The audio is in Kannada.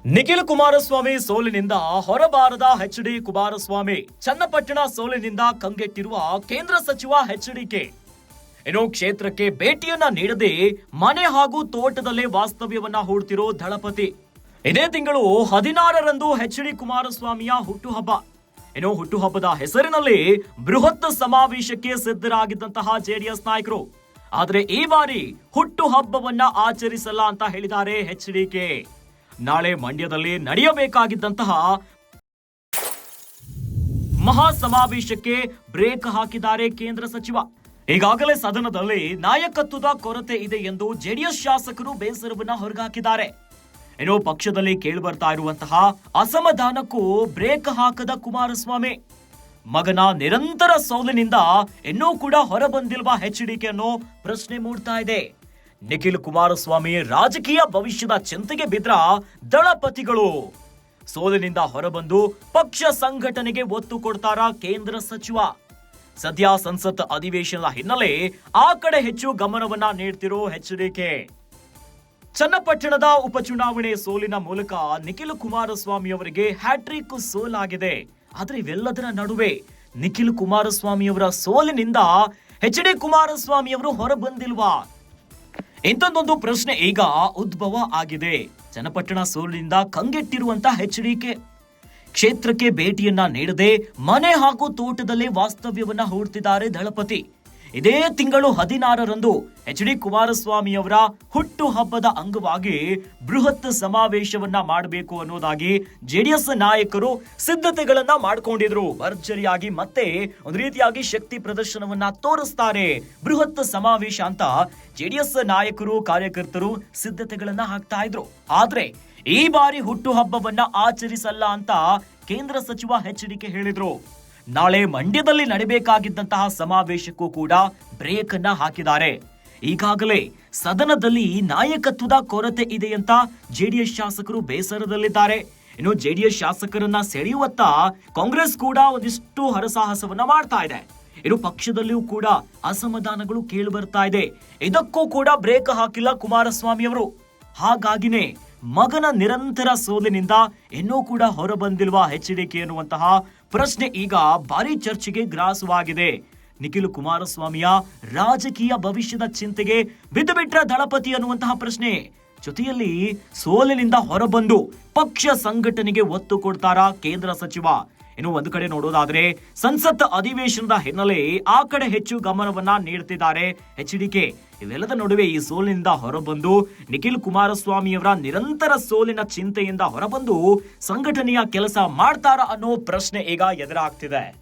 ನಿಖಿಲ್ ಕುಮಾರಸ್ವಾಮಿ ಸೋಲಿನಿಂದ ಹೊರಬಾರದ ಎಚ್.ಡಿ. ಕುಮಾರಸ್ವಾಮಿ, ಚನ್ನಪಟ್ಟಣ ಸೋಲಿನಿಂದ ಕಂಗೆಟ್ಟಿರುವ ಕೇಂದ್ರ ಸಚಿವ ಎಚ್.ಡಿ.ಕೆ. ಇನ್ನು ಕ್ಷೇತ್ರಕ್ಕೆ ಭೇಟಿಯನ್ನ ನೀಡದೆ ಮನೆ ಹಾಗೂ ತೋಟದಲ್ಲೇ ವಾಸ್ತವ್ಯವನ್ನ ಹೂಡ್ತಿರೋ ದಳಪತಿ. ಇದೇ ತಿಂಗಳು 16ರಂದು ಎಚ್.ಡಿ. ಕುಮಾರಸ್ವಾಮಿಯ ಹುಟ್ಟುಹಬ್ಬ. ಇನ್ನು ಹುಟ್ಟುಹಬ್ಬದ ಹೆಸರಿನಲ್ಲಿ ಬೃಹತ್ ಸಮಾವೇಶಕ್ಕೆ ಸಿದ್ಧರಾಗಿದ್ದಂತಹ ಜೆಡಿಎಸ್ ನಾಯಕರು. ಆದರೆ ಈ ಬಾರಿ ಹುಟ್ಟುಹಬ್ಬವನ್ನ ಆಚರಿಸಲ್ಲ ಅಂತ ಹೇಳಿದ್ದಾರೆ ಎಚ್.ಡಿ.ಕೆ. ನಾಳೆ ಮಂಡ್ಯದಲ್ಲಿ ನಡೆಯಬೇಕಾಗಿದ್ದಂತಹ ಮಹಾ ಸಮಾವೇಶಕ್ಕೆ ಬ್ರೇಕ್ ಹಾಕಿದ್ದಾರೆ ಕೇಂದ್ರ ಸಚಿವ. ಈಗಾಗಲೇ ಸದನದಲ್ಲಿ ನಾಯಕತ್ವದ ಕೊರತೆ ಇದೆ ಎಂದು ಜೆಡಿಎಸ್ ಶಾಸಕರು ಬೇಸರವನ್ನ ಹೊರಗಾಕಿದ್ದಾರೆ. ಇನ್ನು ಪಕ್ಷದಲ್ಲಿ ಕೇಳಿಬರ್ತಾ ಇರುವಂತಹ ಅಸಮಾಧಾನಕ್ಕೂ ಬ್ರೇಕ್ ಹಾಕದ ಕುಮಾರಸ್ವಾಮಿ, ಮಗನ ನಿರಂತರ ಸೋಲಿನಿಂದ ಇನ್ನೂ ಕೂಡ ಹೊರಬಂದಿಲ್ವಾ ಎಚ್.ಡಿ.ಕೆ ಅನ್ನೋ ಪ್ರಶ್ನೆ ಮೂಡ್ತಾ ಇದೆ. ನಿಖಿಲ್ ಕುಮಾರಸ್ವಾಮಿ ರಾಜಕೀಯ ಭವಿಷ್ಯದ ಚಿಂತೆಗೆ ಬಿದ್ರ ದಳಪತಿಗಳು ಸೋಲಿನಿಂದ ಹೊರಬಂದು ಪಕ್ಷ ಸಂಘಟನೆಗೆ ಒತ್ತು ಕೊಡ್ತಾರಾ ಕೇಂದ್ರ ಸಚಿವ? ಸದ್ಯ ಸಂಸತ್ ಅಧಿವೇಶನದ ಹಿನ್ನೆಲೆ ಆ ಕಡೆ ಹೆಚ್ಚು ಗಮನವನ್ನ ನೀಡ್ತಿರೋ ಎಚ್.ಡಿ.ಕೆ. ಚನ್ನಪಟ್ಟಣದ ಉಪಚುನಾವಣೆ ಸೋಲಿನ ಮೂಲಕ ನಿಖಿಲ್ ಕುಮಾರಸ್ವಾಮಿ ಅವರಿಗೆ ಹ್ಯಾಟ್ರಿಕ್ ಸೋಲಾಗಿದೆ. ಆದ್ರೆ ಇವೆಲ್ಲದರ ನಡುವೆ ನಿಖಿಲ್ ಕುಮಾರಸ್ವಾಮಿ ಅವರ ಸೋಲಿನಿಂದ ಎಚ್.ಡಿ. ಕುಮಾರಸ್ವಾಮಿ ಅವರು ಹೊರಬಂದಿಲ್ವಾ? ಇಂಥದ್ದೊಂದು ಪ್ರಶ್ನೆ ಈಗ ಉದ್ಭವ ಆಗಿದೆ. ಚನ್ನಪಟ್ಟಣ ಸೋಲಿನಿಂದ ಕಂಗೆಟ್ಟಿರುವಂತಹ ಎಚ್.ಡಿ.ಕೆ. ಕ್ಷೇತ್ರಕ್ಕೆ ಭೇಟಿಯನ್ನ ನೀಡದೆ ಮನೆ ಹಾಗೂ ತೋಟದಲ್ಲೇ ವಾಸ್ತವ್ಯವನ್ನ ಹೂಡ್ತಿದ್ದಾರೆ ದಳಪತಿ. ಇದೇ ತಿಂಗಳು 16ರಂದು ಎಚ್.ಡಿ. ಕುಮಾರಸ್ವಾಮಿ ಅವರ ಹುಟ್ಟು ಹಬ್ಬದ ಅಂಗವಾಗಿ ಬೃಹತ್ ಸಮಾವೇಶವನ್ನ ಮಾಡಬೇಕು ಅನ್ನೋದಾಗಿ ಜೆಡಿಎಸ್ ನಾಯಕರು ಸಿದ್ಧತೆಗಳನ್ನ ಮಾಡ್ಕೊಂಡಿದ್ರು. ಭರ್ಜರಿಯಾಗಿ ಮತ್ತೆ ಒಂದು ರೀತಿಯಾಗಿ ಶಕ್ತಿ ಪ್ರದರ್ಶನವನ್ನ ತೋರಿಸ್ತಾರೆ. ಬೃಹತ್ ಸಮಾವೇಶ ಅಂತ ಜೆಡಿಎಸ್ ನಾಯಕರು ಕಾರ್ಯಕರ್ತರು ಸಿದ್ಧತೆಗಳನ್ನ ಹಾಕ್ತಾ ಇದ್ರು. ಆದ್ರೆ ಈ ಬಾರಿ ಹುಟ್ಟು ಹಬ್ಬವನ್ನ ಆಚರಿಸಲ್ಲ ಅಂತ ಕೇಂದ್ರ ಸಚಿವ ಎಚ್.ಡಿ.ಕೆ ಹೇಳಿದ್ರು. ನಾಳೆ ಮಂಡ್ಯದಲ್ಲಿ ನಡೆಯಬೇಕಾಗಿದ್ದಂತಹ ಸಮಾವೇಶಕ್ಕೂ ಕೂಡ ಬ್ರೇಕ್ ಅನ್ನ ಹಾಕಿದ್ದಾರೆ. ಈಗಾಗಲೇ ಸದನದಲ್ಲಿ ನಾಯಕತ್ವದ ಕೊರತೆ ಇದೆ ಅಂತ ಜೆಡಿಎಸ್ ಶಾಸಕರು ಬೇಸರದಲ್ಲಿದ್ದಾರೆ. ಇನ್ನು ಜೆಡಿಎಸ್ ಶಾಸಕರನ್ನ ಸೆಳೆಯುವತ್ತ ಕಾಂಗ್ರೆಸ್ ಕೂಡ ಒಂದಿಷ್ಟು ಹರಸಾಹಸವನ್ನ ಮಾಡ್ತಾ ಇದೆ. ಇನ್ನು ಪಕ್ಷದಲ್ಲಿಯೂ ಕೂಡ ಅಸಮಾಧಾನಗಳು ಕೇಳಿ ಬರ್ತಾ ಇದೆ. ಇದಕ್ಕೂ ಕೂಡ ಬ್ರೇಕ್ ಹಾಕಿಲ್ಲ ಕುಮಾರಸ್ವಾಮಿ ಅವರು. ಹಾಗಾಗಿನೇ ಮಗನ ನಿರಂತರ ಸೋಲಿನಿಂದ ಇನ್ನೂ ಕೂಡ ಹೊರಬಂದಿಲ್ವಾ ಎಚ್.ಡಿ.ಕೆ ಎನ್ನುವಂತಹ ಪ್ರಶ್ನೆ ಈಗ ಭಾರಿ ಚರ್ಚೆಗೆ ಗ್ರಾಸವಾಗಿದೆ. ನಿಖಿಲ್ ಕುಮಾರಸ್ವಾಮಿಯ ರಾಜಕೀಯ ಭವಿಷ್ಯದ ಚಿಂತೆಗೆ ಬಿದ್ದುಬಿಟ್ರ ದಳಪತಿ ಅನ್ನುವಂತಹ ಪ್ರಶ್ನೆ ಜೊತೆಯಲ್ಲಿ ಸೋಲಿನಿಂದ ಹೊರಬಂದು ಪಕ್ಷ ಸಂಘಟನೆಗೆ ಒತ್ತು ಕೊಡ್ತಾರಾ ಕೇಂದ್ರ ಸಚಿವ? ಇನ್ನು ಒಂದು ಕಡೆ ನೋಡೋದಾದ್ರೆ ಸಂಸತ್ ಅಧಿವೇಶನದ ಹಿನ್ನೆಲೆ ಆ ಕಡೆ ಹೆಚ್ಚು ಗಮನವನ್ನ ನೀಡುತ್ತಿದ್ದಾರೆ ಎಚ್.ಡಿ.ಕೆ. ಇವೆಲ್ಲದ ನಡುವೆ ಈ ಸೋಲಿನಿಂದ ಹೊರಬಂದು ನಿಖಿಲ್ ಕುಮಾರಸ್ವಾಮಿಯವರ ನಿರಂತರ ಸೋಲಿನ ಚಿಂತೆಯಿಂದ ಹೊರಬಂದು ಸಂಘಟನೆಯ ಕೆಲಸ ಮಾಡ್ತಾರಾ ಅನ್ನೋ ಪ್ರಶ್ನೆ ಈಗ ಎದುರಾಗ್ತಿದೆ.